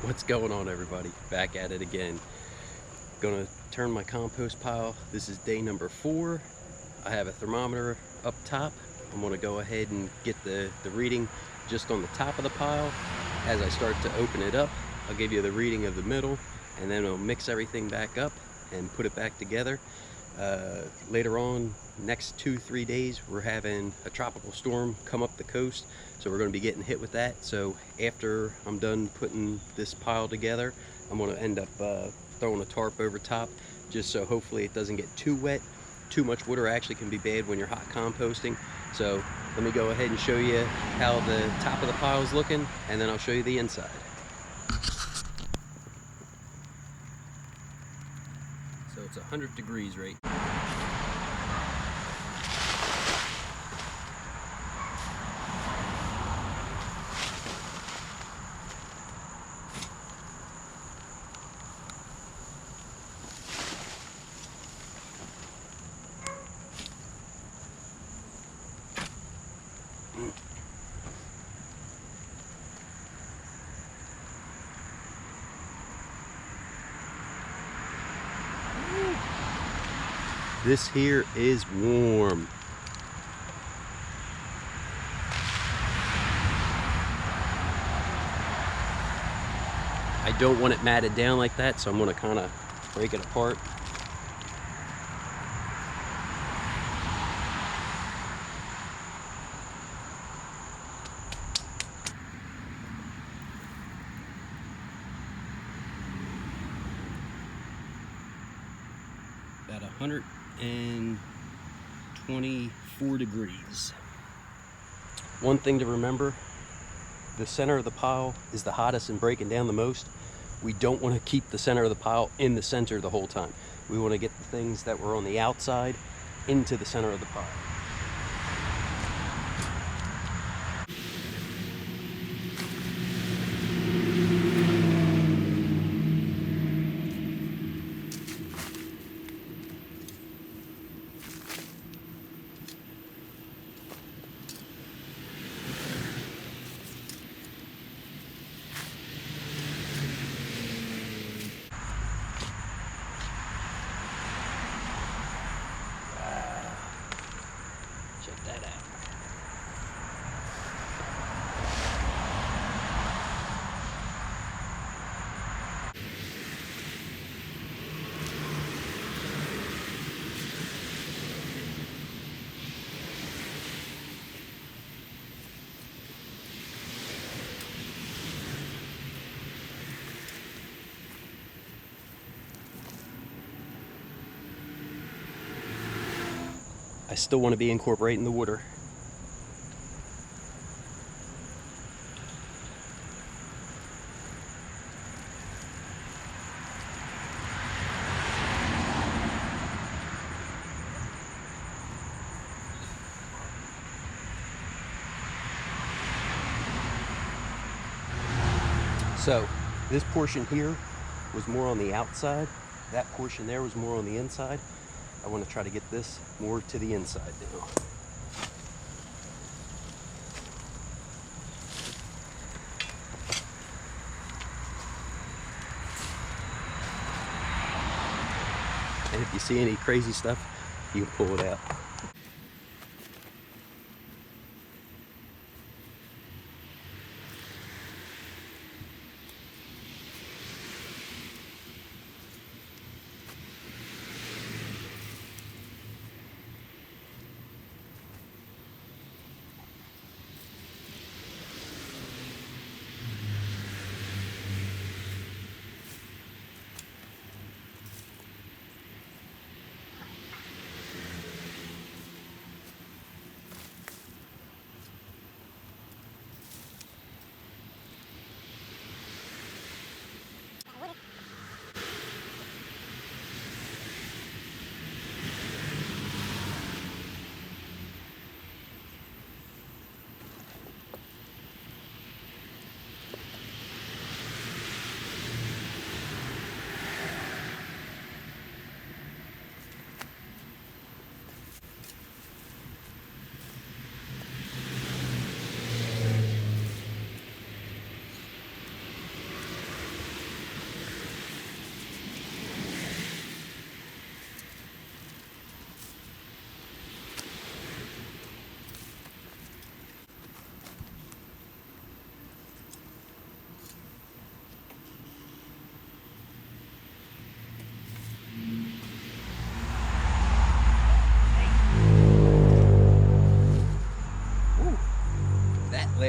What's going on, everybody? Back at it again. Gonna turn my compost pile. This is day number 4. I have a thermometer up top. I'm gonna go ahead and get the reading just on the top of the pile. As I start to open it up, I'll give you the reading of the middle, and then I'll mix everything back up and put it back together. Later on, next 2-3 days, we're having a tropical storm come up the coast, so we're going to be getting hit with that. So after I'm done putting this pile together, I'm going to end up throwing a tarp over top, just so hopefully it doesn't get too wet. Too much water actually can be bad when you're hot composting. So let me go ahead and show you how the top of the pile is looking, and then I'll show you the inside. So it's 100 degrees right now. This here is warm. I don't want it matted down like that, so I'm going to kind of break it apart. About 124 degrees. One thing to remember, the center of the pile is the hottest and breaking down the most. We don't want to keep the center of the pile in the center the whole time. We want to get the things that were on the outside into the center of the pile. Check that out. I still want to be incorporating the water. So this portion here was more on the outside. That portion there was more on the inside. I want to try to get this more to the inside now. And if you see any crazy stuff, you can pull it out.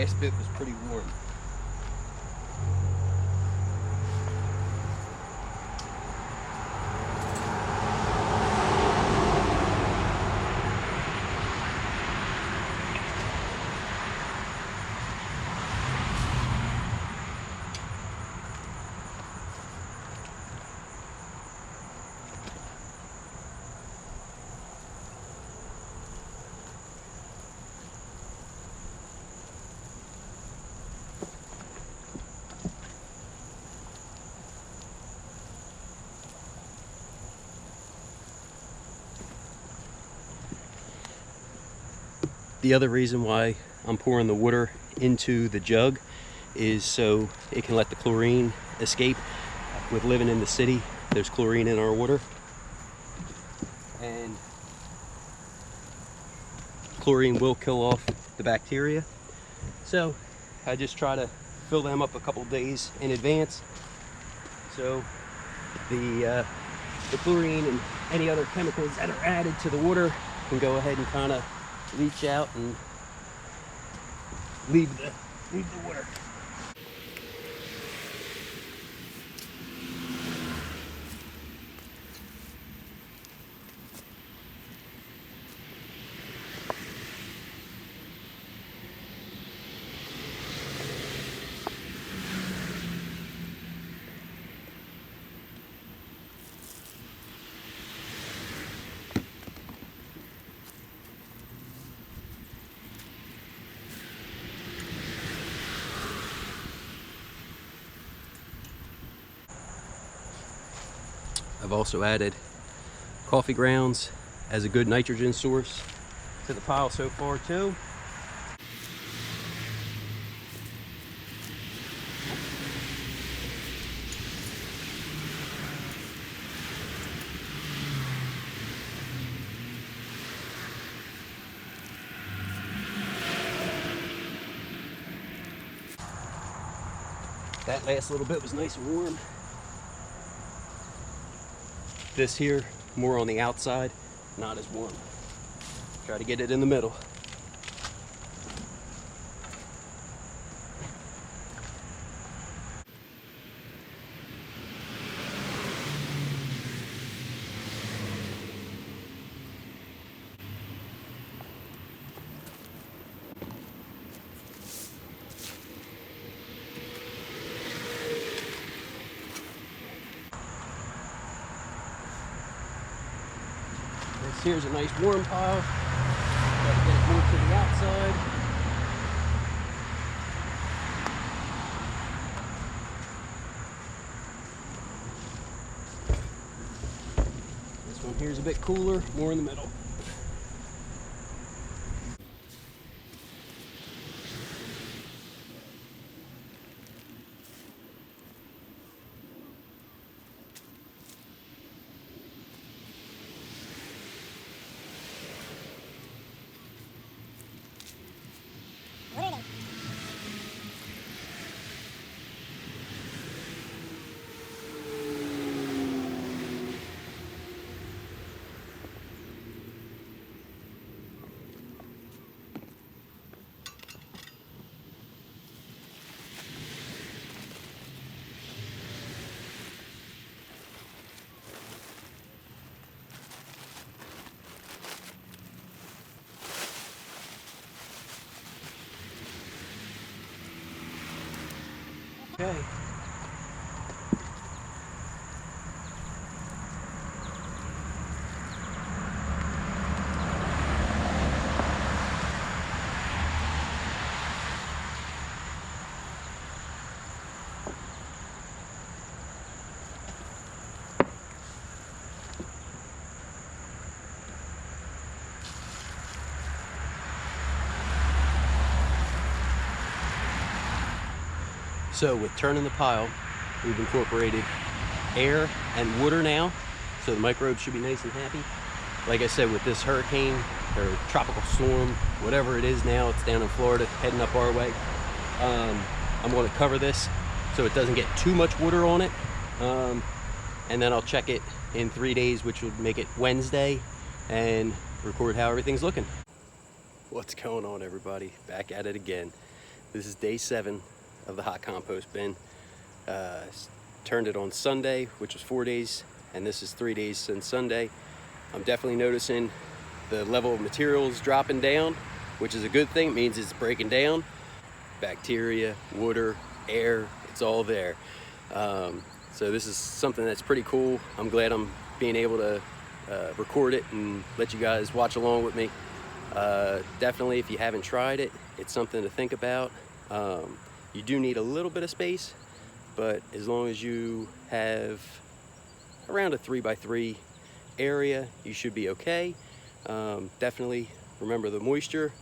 last bit was pretty warm. The other reason why I'm pouring the water into the jug is so it can let the chlorine escape. With living in the city, there's chlorine in our water, and chlorine will kill off the bacteria. So I just try to fill them up a couple days in advance, so the chlorine and any other chemicals that are added to the water can go ahead and kind of leach out and leave the water. I've also added coffee grounds as a good nitrogen source to the pile so far too. That last little bit was nice and warm. This here, more on the outside, not as warm. Try to get it in the middle. Here's a nice warm pile. Try to get it more to the outside. This one here's a bit cooler, more in the middle. Okay. So with turning the pile, we've incorporated air and water now, so the microbes should be nice and happy. Like I said, with this hurricane or tropical storm, whatever it is now, it's down in Florida, heading up our way. I'm going to cover this so it doesn't get too much water on it, and then I'll check it in 3 days, which would make it Wednesday, and record how everything's looking. What's going on, everybody? Back at it again. This is day 7 of the hot compost bin. Turned it on Sunday, which was 4 days, and this is 3 days since Sunday. I'm definitely noticing the level of materials dropping down, which is a good thing. It means it's breaking down. Bacteria, water, air, it's all there. So this is something that's pretty cool. I'm glad I'm being able to record it and let you guys watch along with me. Definitely, if you haven't tried it, it's something to think about. You do need a little bit of space, but as long as you have around a 3x3 area, you should be okay. Definitely remember the moisture,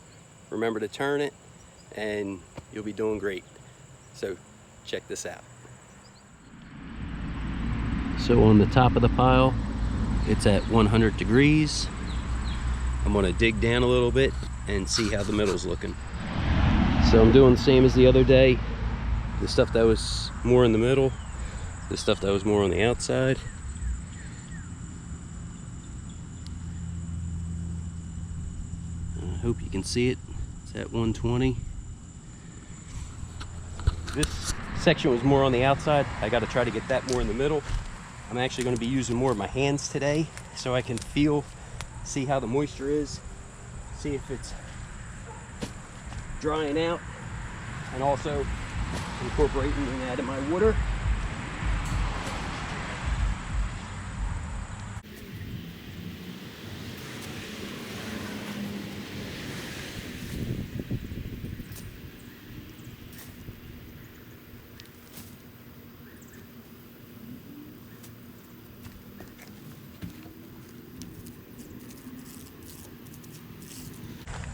remember to turn it, and you'll be doing great. So check this out. So on the top of the pile, it's at 100 degrees. I'm gonna dig down a little bit and see how the middle's looking. So I'm doing the same as the other day. The stuff that was more in the middle, the stuff that was more on the outside. I hope you can see it. It's at 120. This section was more on the outside. I gotta try to get that more in the middle. I'm actually gonna be using more of my hands today so I can see how the moisture is, see if it's drying out, and also incorporating that in my water.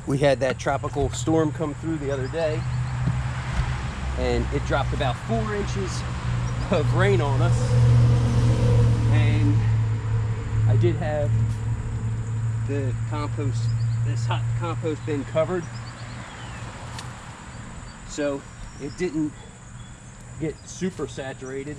We had that tropical storm come through the other day, and it dropped about 4 inches of rain on us. And I did have the this hot compost bin covered, so it didn't get super saturated.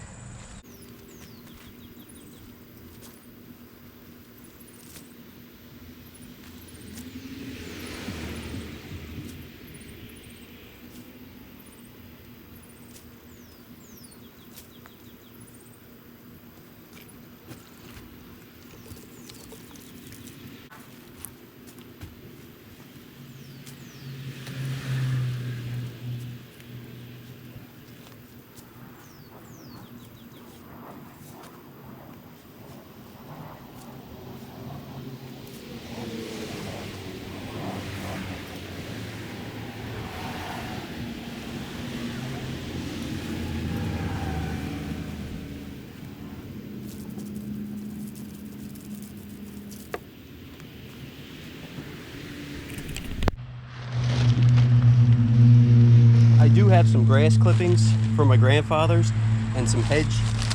I do have some grass clippings from my grandfather's and some hedge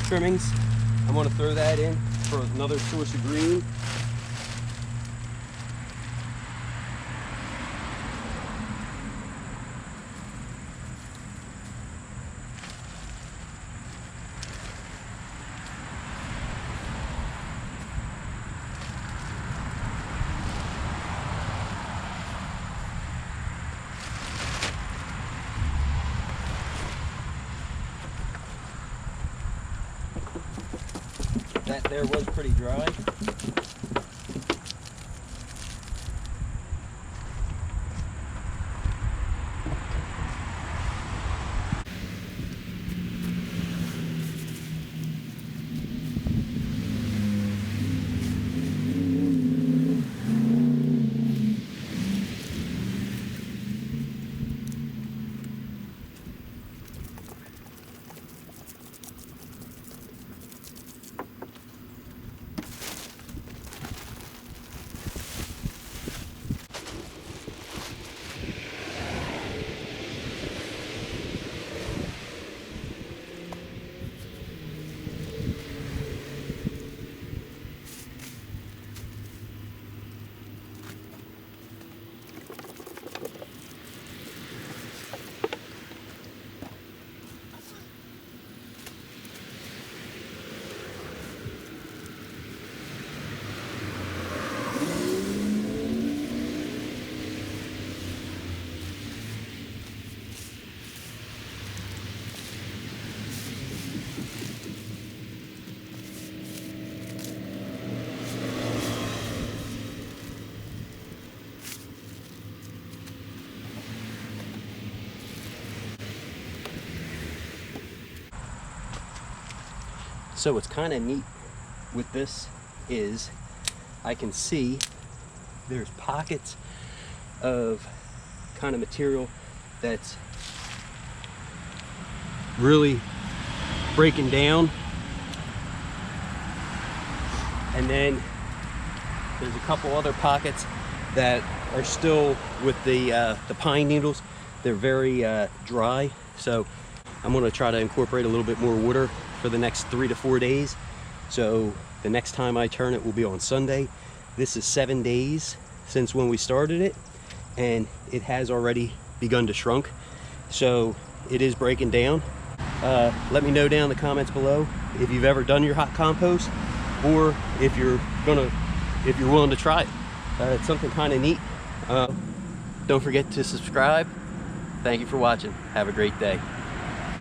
trimmings. I'm going to throw that in for another source of green. That there was pretty dry. So what's kind of neat with this is I can see there's pockets of kind of material that's really breaking down, and then there's a couple other pockets that are still with the pine needles. They're very dry, so I'm going to try to incorporate a little bit more water for the next 3 to 4 days. So the next time I turn it will be on Sunday. This is 7 days since when we started it, and it has already begun to shrunk, so it is breaking down. Let me know down in the comments below if you've ever done your hot compost, or if you're willing to try it. It's something kind of neat. Don't forget to subscribe. Thank you for watching. Have a great day.